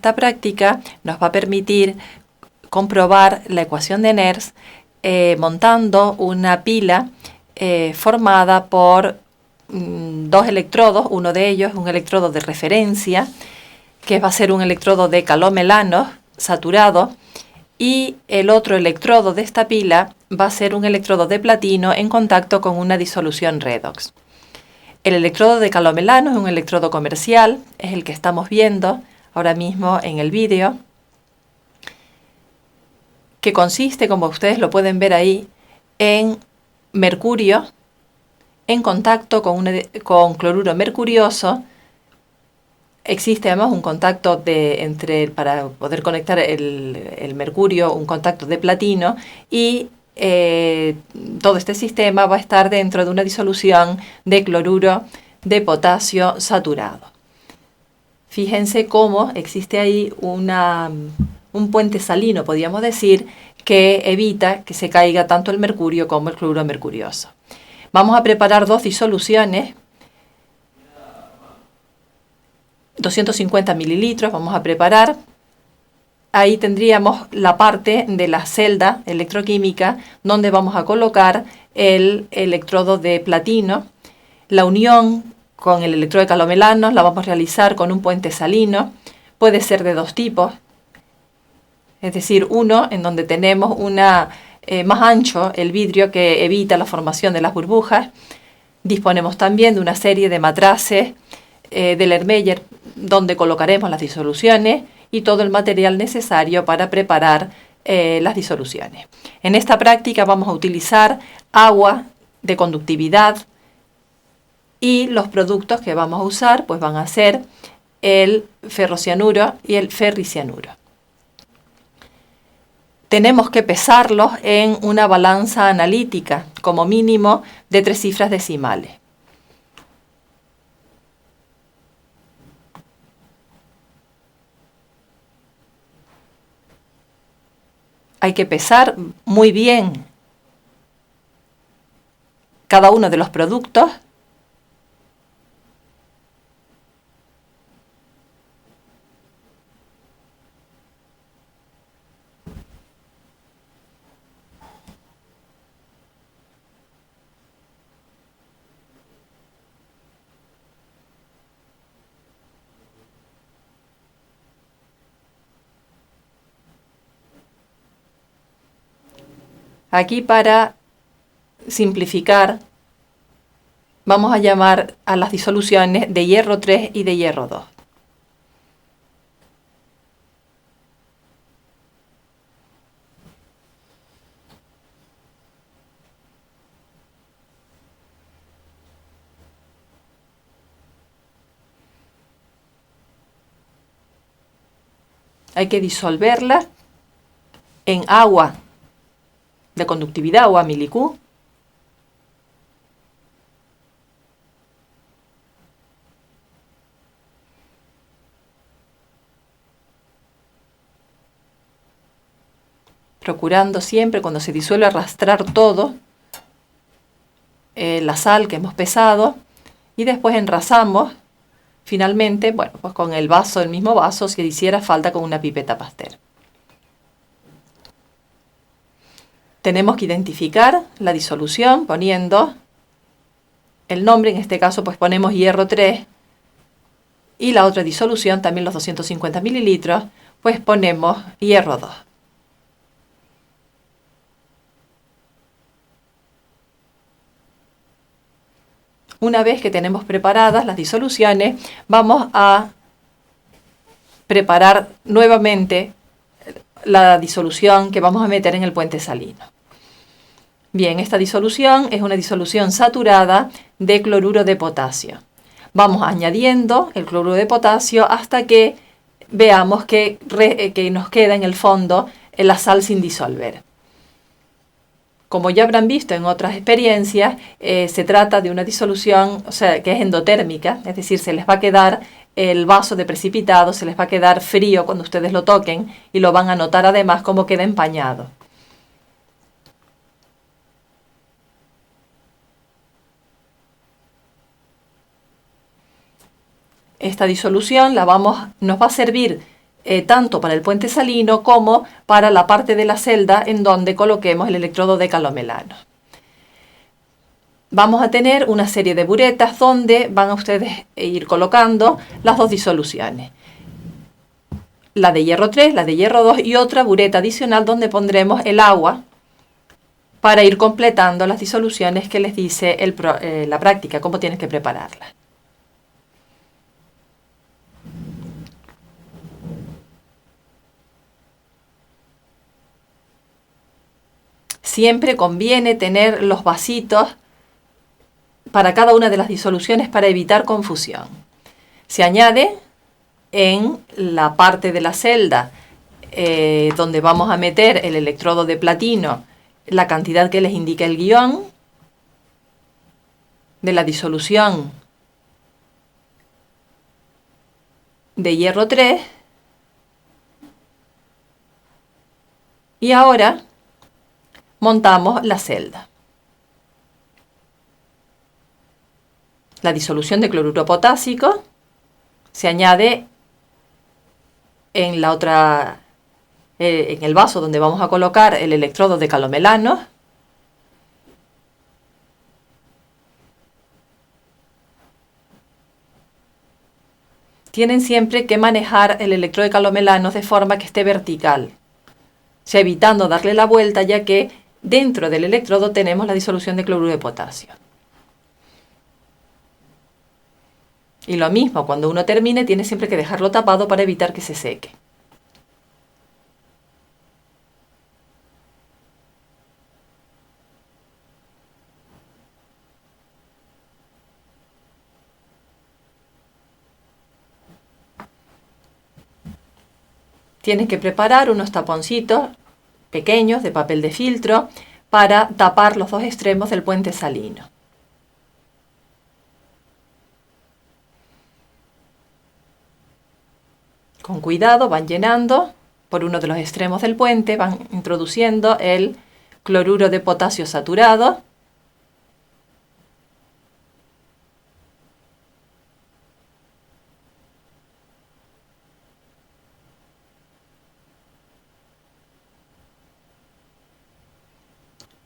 esta práctica nos va a permitir comprobar la ecuación de Nernst montando una pila formada por dos electrodos. Uno de ellos es un electrodo de referencia, que va a ser un electrodo de calomelanos saturado, y el otro electrodo de esta pila va a ser un electrodo de platino en contacto con una disolución redox. El electrodo de calomelanos es un electrodo comercial, es el que estamos viendo ahora mismo en el vídeo, que consiste, como ustedes lo pueden ver ahí, en mercurio en contacto con cloruro mercurioso. Existe además un contacto para poder conectar el mercurio, un contacto de platino, y todo este sistema va a estar dentro de una disolución de cloruro de potasio saturado. Fíjense cómo existe ahí un puente salino, podríamos decir, que evita que se caiga tanto el mercurio como el cloruro mercurioso. Vamos a preparar dos disoluciones, 250 mililitros vamos a preparar. Ahí tendríamos la parte de la celda electroquímica donde vamos a colocar el electrodo de platino. La unión con el electrodo de calomelanos la vamos a realizar con un puente salino. Puede ser de dos tipos, es decir, uno en donde tenemos más ancho el vidrio que evita la formación de las burbujas. Disponemos también de una serie de matraces de Lermeyer donde colocaremos las disoluciones y todo el material necesario para preparar las disoluciones. En esta práctica vamos a utilizar agua de conductividad, y los productos que vamos a usar pues van a ser el ferrocianuro y el ferricianuro. Tenemos que pesarlos en una balanza analítica, como mínimo de 3 cifras decimales. Hay que pesar muy bien cada uno de los productos . Aquí, para simplificar, vamos a llamar a las disoluciones de hierro 3 y de hierro 2. Hay que disolverlas en agua de conductividad, agua milicú, procurando siempre, cuando se disuelve, arrastrar todo, la sal que hemos pesado, y después enrasamos finalmente, bueno, pues con el vaso, el mismo vaso, si hiciera falta, con una pipeta Pasteur. Tenemos que identificar la disolución poniendo el nombre, en este caso pues ponemos hierro 3, y la otra disolución, también los 250 mililitros, pues ponemos hierro 2. Una vez que tenemos preparadas las disoluciones, vamos a preparar nuevamente la disolución que vamos a meter en el puente salino. Bien, esta disolución es una disolución saturada de cloruro de potasio. Vamos añadiendo el cloruro de potasio hasta que veamos que nos queda en el fondo la sal sin disolver. Como ya habrán visto en otras experiencias, se trata de una disolución, o sea, que es endotérmica, es decir, se les va a quedar el vaso de precipitado, se les va a quedar frío cuando ustedes lo toquen, y lo van a notar además como queda empañado. Esta disolución nos va a servir tanto para el puente salino como para la parte de la celda en donde coloquemos el electrodo de calomelano. Vamos a tener una serie de buretas donde van a ustedes ir colocando las dos disoluciones. La de hierro 3, la de hierro 2 y otra bureta adicional donde pondremos el agua para ir completando las disoluciones que les dice la práctica, cómo tienes que prepararlas. Siempre conviene tener los vasitos para cada una de las disoluciones para evitar confusión. Se añade en la parte de la celda donde vamos a meter el electrodo de platino la cantidad que les indica el guión de la disolución de hierro 3 y ahora montamos la celda. La disolución de cloruro potásico se añade en la otra, en el vaso donde vamos a colocar el electrodo de calomelano. Tienen siempre que manejar el electrodo de calomelano de forma que esté vertical, o sea, evitando darle la vuelta, ya que dentro del electrodo tenemos la disolución de cloruro de potasio. Y lo mismo, cuando uno termine, tiene siempre que dejarlo tapado para evitar que se seque. Tienes que preparar unos taponcitos pequeños de papel de filtro para tapar los dos extremos del puente salino. Con cuidado van llenando por uno de los extremos del puente, van introduciendo el cloruro de potasio saturado.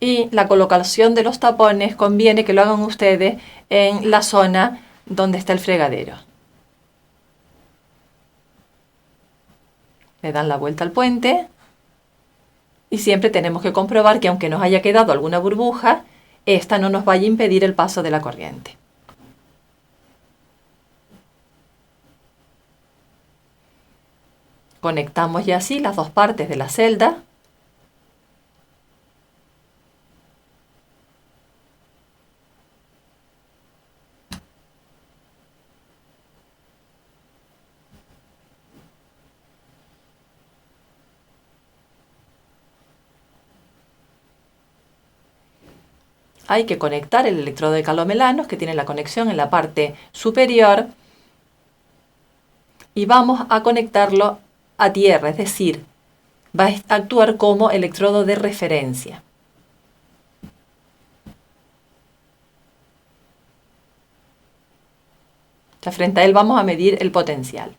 Y la colocación de los tapones conviene que lo hagan ustedes en la zona donde está el fregadero. Le dan la vuelta al puente y siempre tenemos que comprobar que aunque nos haya quedado alguna burbuja, esta no nos vaya a impedir el paso de la corriente. Conectamos ya así las dos partes de la celda. Hay que conectar el electrodo de calomelanos que tiene la conexión en la parte superior y vamos a conectarlo a tierra, es decir, va a actuar como electrodo de referencia. Ya frente a él vamos a medir el potencial.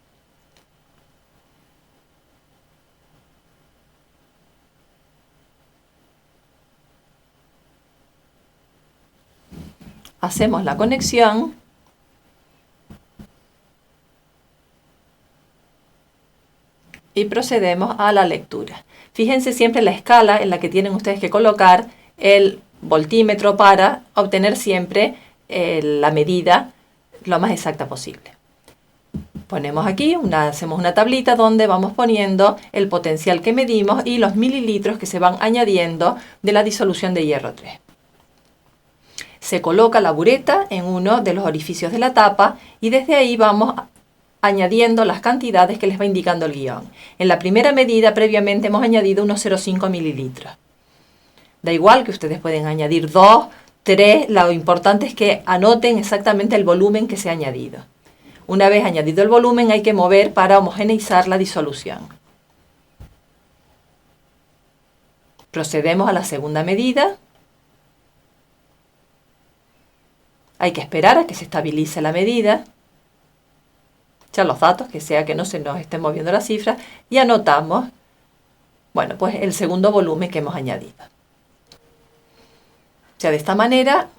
Hacemos la conexión y procedemos a la lectura. Fíjense siempre la escala en la que tienen ustedes que colocar el voltímetro para obtener siempre la medida lo más exacta posible. Ponemos aquí, hacemos una tablita donde vamos poniendo el potencial que medimos y los mililitros que se van añadiendo de la disolución de hierro 3. Se coloca la bureta en uno de los orificios de la tapa y desde ahí vamos añadiendo las cantidades que les va indicando el guión. En la primera medida previamente hemos añadido unos 0,5 mililitros. Da igual que ustedes pueden añadir 2, 3, lo importante es que anoten exactamente el volumen que se ha añadido. Una vez añadido el volumen hay que mover para homogeneizar la disolución. Procedemos a la segunda medida. Hay que esperar a que se estabilice la medida. fecha, los datos, que sea que no se nos estén moviendo las cifras, y anotamos, bueno, pues el segundo volumen que hemos añadido. O sea, de esta manera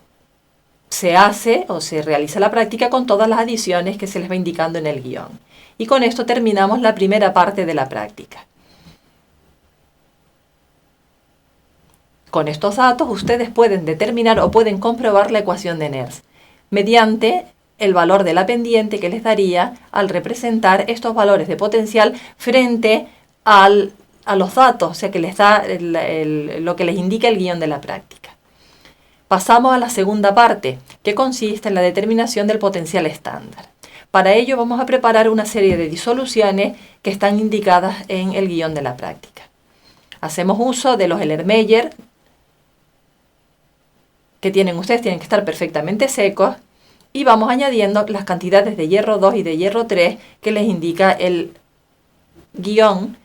se hace o se realiza la práctica con todas las adiciones que se les va indicando en el guión. Y con esto terminamos la primera parte de la práctica. Con estos datos ustedes pueden determinar o pueden comprobar la ecuación de Nernst mediante el valor de la pendiente que les daría al representar estos valores de potencial frente a los datos, o sea que les da lo que les indica el guión de la práctica. Pasamos a la segunda parte, que consiste en la determinación del potencial estándar. Para ello vamos a preparar una serie de disoluciones que están indicadas en el guión de la práctica. Hacemos uso de los Erlenmeyer, que ustedes tienen que estar perfectamente secos, y vamos añadiendo las cantidades de hierro 2 y de hierro 3 que les indica el guión,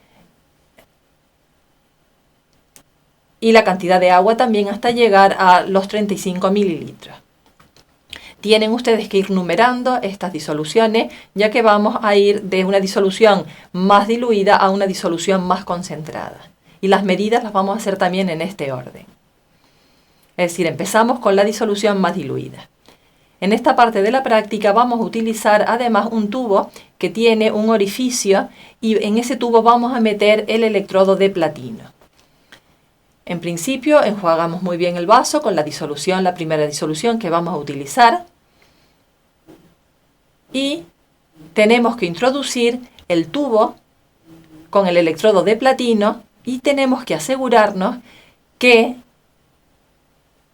y la cantidad de agua también hasta llegar a los 35 mililitros. Tienen ustedes que ir numerando estas disoluciones, ya que vamos a ir de una disolución más diluida a una disolución más concentrada. Y las medidas las vamos a hacer también en este orden. Es decir, empezamos con la disolución más diluida. En esta parte de la práctica vamos a utilizar además un tubo que tiene un orificio, y en ese tubo vamos a meter el electrodo de platino. En principio enjuagamos muy bien el vaso con la disolución, la primera disolución que vamos a utilizar, y tenemos que introducir el tubo con el electrodo de platino y tenemos que asegurarnos que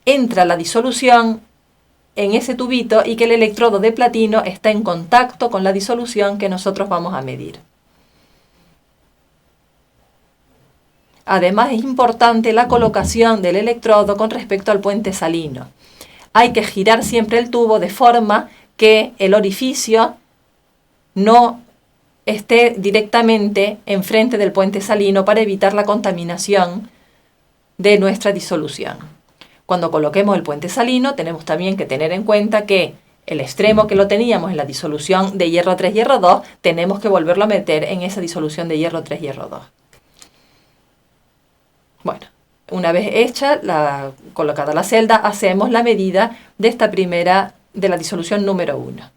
entra la disolución en ese tubito y que el electrodo de platino está en contacto con la disolución que nosotros vamos a medir. Además es importante la colocación del electrodo con respecto al puente salino. Hay que girar siempre el tubo de forma que el orificio no esté directamente enfrente del puente salino para evitar la contaminación de nuestra disolución. Cuando coloquemos el puente salino tenemos también que tener en cuenta que el extremo que lo teníamos en la disolución de hierro 3, hierro 2, tenemos que volverlo a meter en esa disolución de hierro 3, hierro 2. Bueno, una vez hecha, colocada la celda, hacemos la medida de esta primera, de la disolución número 1.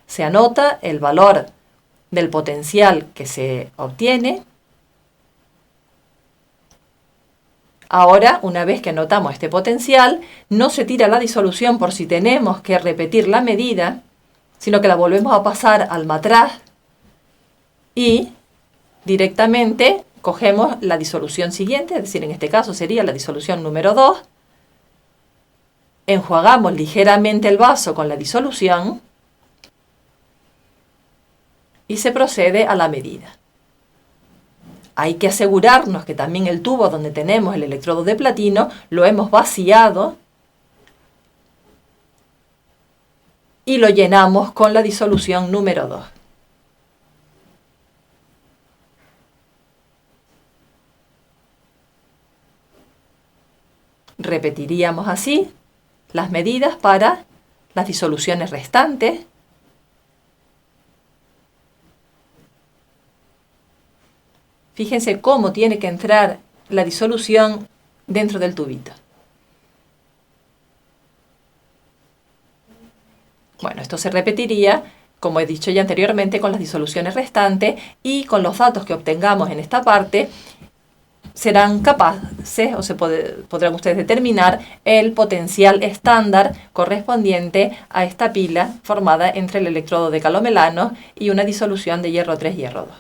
Se anota el valor del potencial que se obtiene. Ahora, una vez que anotamos este potencial, no se tira la disolución por si tenemos que repetir la medida, sino que la volvemos a pasar al matraz y directamente cogemos la disolución siguiente, es decir, en este caso sería la disolución número 2, enjuagamos ligeramente el vaso con la disolución y se procede a la medida. Hay que asegurarnos que también el tubo donde tenemos el electrodo de platino lo hemos vaciado y lo llenamos con la disolución número 2. Repetiríamos así las medidas para las disoluciones restantes. Fíjense cómo tiene que entrar la disolución dentro del tubito. Bueno, esto se repetiría, como he dicho ya anteriormente, con las disoluciones restantes, y con los datos que obtengamos en esta parte serán capaces o podrán ustedes determinar el potencial estándar correspondiente a esta pila formada entre el electrodo de calomelano y una disolución de hierro 3, hierro 2.